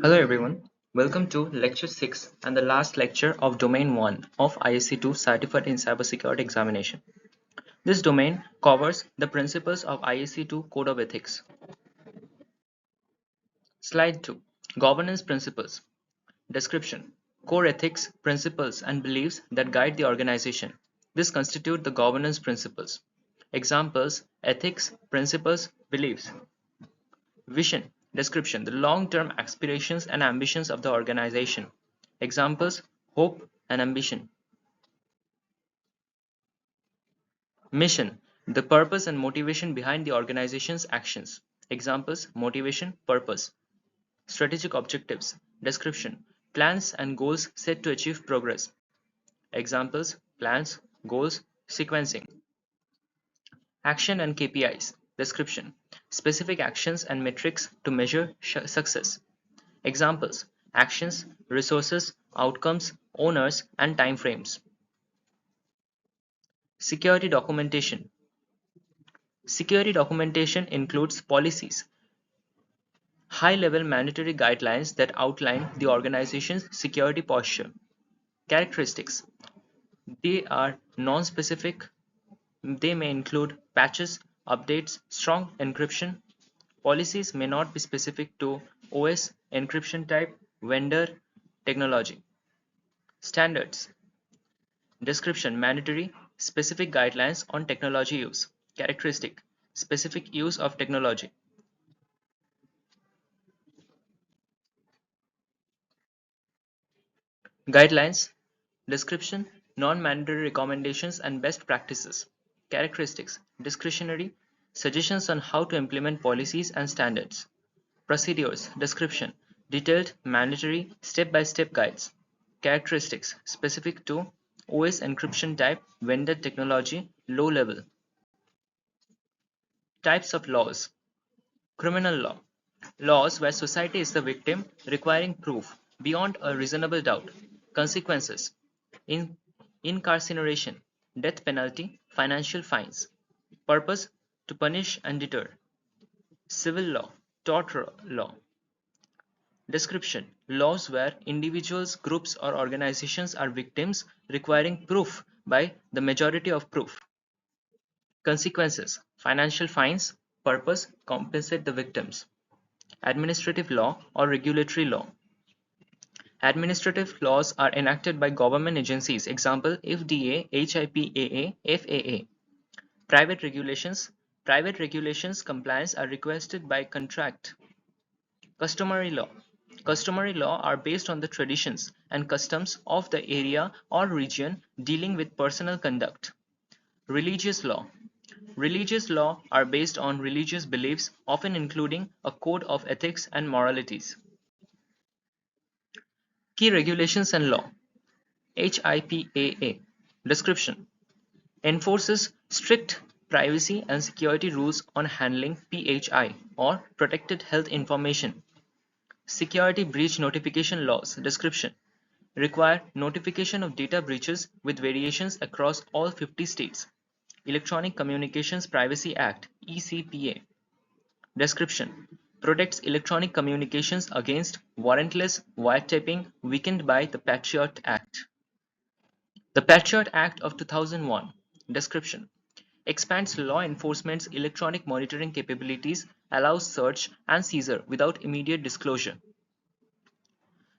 Hello everyone, welcome to lecture 6 and the last lecture of domain 1 of ISC2 Certified in Cybersecurity Examination. This domain covers the principles of ISC2 Code of Ethics. Slide 2. Governance Principles. Description. Core ethics, principles and beliefs that guide the organization. This constitute the governance principles. Examples: ethics, principles, beliefs. Vision. Description: the long-term aspirations and ambitions of the organization. Examples: hope and ambition. Mission: the purpose and motivation behind the organization's actions. Examples: motivation, purpose. Strategic objectives. Description: plans and goals set to achieve progress. Examples: plans, goals, sequencing. Action and KPIs. Description: specific actions and metrics to measure success. Examples: actions, resources, outcomes, owners, and timeframes. Security documentation. Security documentation includes policies, high-level mandatory guidelines that outline the organization's security posture. Characteristics. They are non-specific. They may include patches, updates, strong encryption. Policies may not be specific to OS, encryption type, vendor, technology. Standards. Description: mandatory, specific guidelines on technology use. Characteristic: specific use of technology. Guidelines. Description: non-mandatory recommendations and best practices. Characteristics: discretionary, suggestions on how to implement policies and standards. Procedures. Description: detailed, mandatory, step-by-step guides. Characteristics: specific to OS, encryption type, vendor, technology, low level. Types of laws. Criminal law. Laws where society is the victim, requiring proof beyond a reasonable doubt. Consequences: incarceration, death penalty, financial fines. Purpose: to punish and deter. Civil law, tort law. Description: laws where individuals, groups, or organizations are victims, requiring proof by the majority of proof. Consequences: financial fines. Purpose: compensate the victims. Administrative law or regulatory law. Administrative laws are enacted by government agencies. Example: FDA, HIPAA, FAA. Private regulations. Private regulations compliance are requested by contract. Customary law. Customary law are based on the traditions and customs of the area or region dealing with personal conduct. Religious law. Religious law are based on religious beliefs, often including a code of ethics and moralities. Key regulations and law. HIPAA. Description: enforces strict privacy and security rules on handling PHI or protected health information. Security breach notification laws. Description: require notification of data breaches with variations across all 50 states. Electronic Communications Privacy Act (ECPA). Description: protects electronic communications against warrantless wiretapping weakened by the Patriot Act. The Patriot Act of 2001. Description: expands law enforcement's electronic monitoring capabilities, allows search and seizure without immediate disclosure.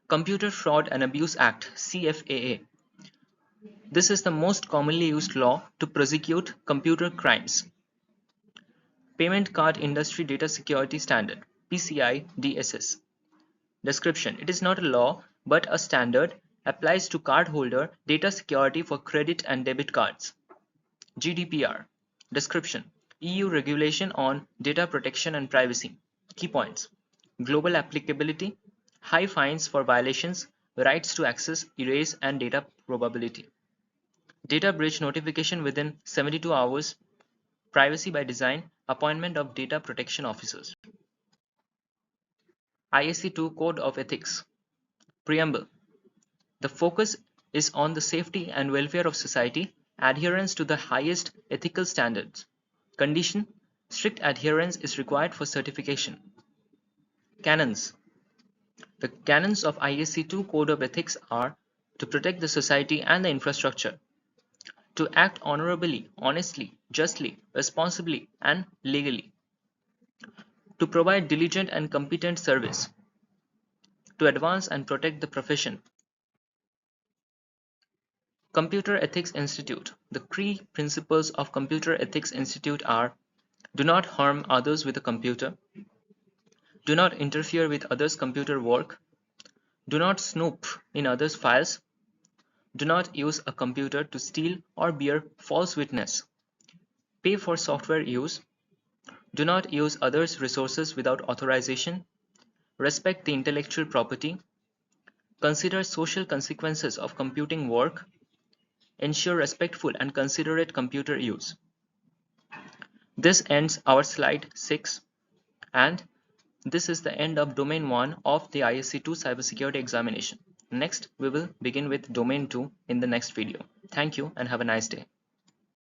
Computer Fraud and Abuse Act (CFAA). This is the most commonly used law to prosecute computer crimes. Payment Card Industry Data Security Standard (PCI DSS). Description: it is not a law but a standard, applies to cardholder data security for credit and debit cards. GDPR. Description: EU regulation on data protection and privacy. Key points: global applicability, high fines for violations, rights to access, erase, and data probability. Data breach notification within 72 hours, privacy by design, appointment of data protection officers. ISC2 Code of Ethics. Preamble. The focus is on the safety and welfare of society, adherence to the highest ethical standards. Condition: strict adherence is required for certification. Canons. The canons of ISC2 Code of Ethics are to protect the society and the infrastructure, to act honorably, honestly, justly, responsibly, and legally, to provide diligent and competent service, to advance and protect the profession. Computer Ethics Institute. The key principles of Computer Ethics Institute are: do not harm others with a computer, do not interfere with others' computer work, do not snoop in others' files, do not use a computer to steal or bear false witness, pay for software use, do not use others' resources without authorization, respect the intellectual property, consider social consequences of computing work, ensure respectful and considerate computer use. This ends our slide 6, and this is the end of domain 1 of the ISC2 cybersecurity examination. Next, we will begin with domain 2 in the next video. Thank you and have a nice day.